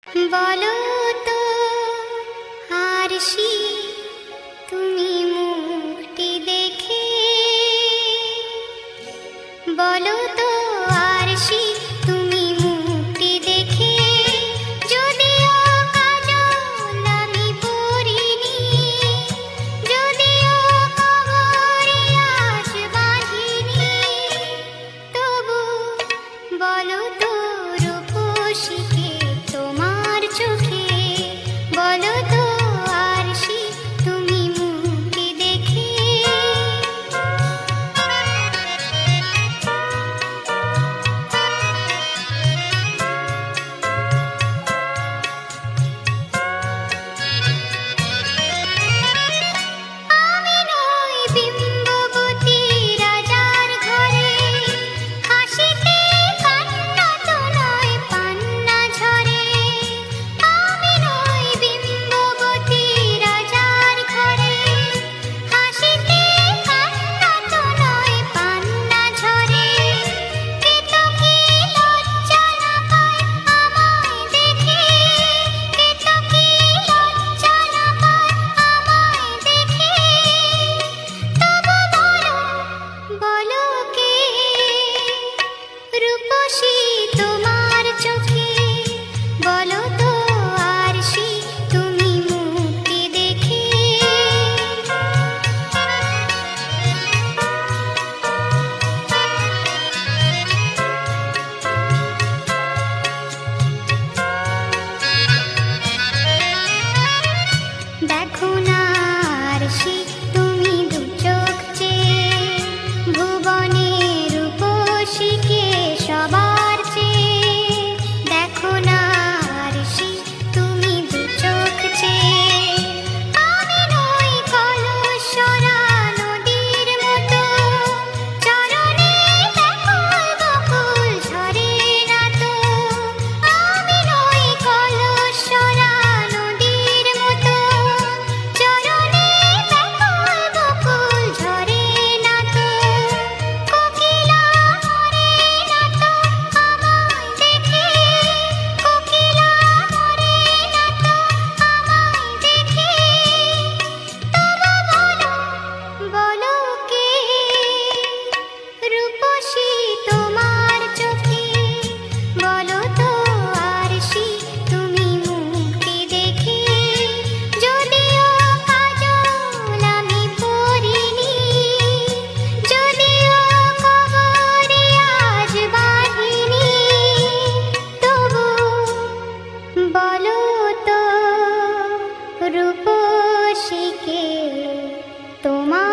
বলো তো আরশি, তুমি মুখটি দেখে বলো তো আরশি, তুমি মুখটি দেখে যদিও কাজল আমি পরিনি, যদিও কবরে আজ বাঁধিনি, তবু বলো তো রূপসীকে তোমার চোখে, বলো তো আরশি, তুমি মুখটি দেখে। আমি নই বিম্ববতী রাজার ঘরে, হাসিতে কান্না তো নয় পান্না ঝরে। আমি নই বিম্ববতী রাজার ঘরে, হাসিতে কান্না তো নয় পান্না ঝরে। কেতকী লজ্জা না পায় আমায় দেখে, কেতকী লজ্জা না পায় আমায় দেখে, তবু বলো, বলো কে রূপসী তোমার চোখে, বলো তো আরশি, তুমি মুখটি দেখে। দেখো না আরশি, তুমি দু চোখ চেয়ে ভুবনের রূপসীকে সবার চেয়ে। দেখো না আরশি, তুমি দু চোখ চেয়ে। আমি নই কলসরা নদীর মতো, চরণে ব্যাকুল বকুল ঝরে না তো। আমি নই কলসরা নদীর মতো, চরণে ব্যাকুল বকুল ঝরে না তো। কোকিলা মরে না তো আমায় দেখে, কোকিলা মরে না তো আমায় দেখে, তবু বলো, বলো কে রূপসী তোমার চোখে, বলো তো আরশি, তুমি মুখটি দেখে যদিও কাজল আমি পরিনি, যদিও কবরে আজ বাঁধিনি, তবু বলো তো রূপসীকে তোমার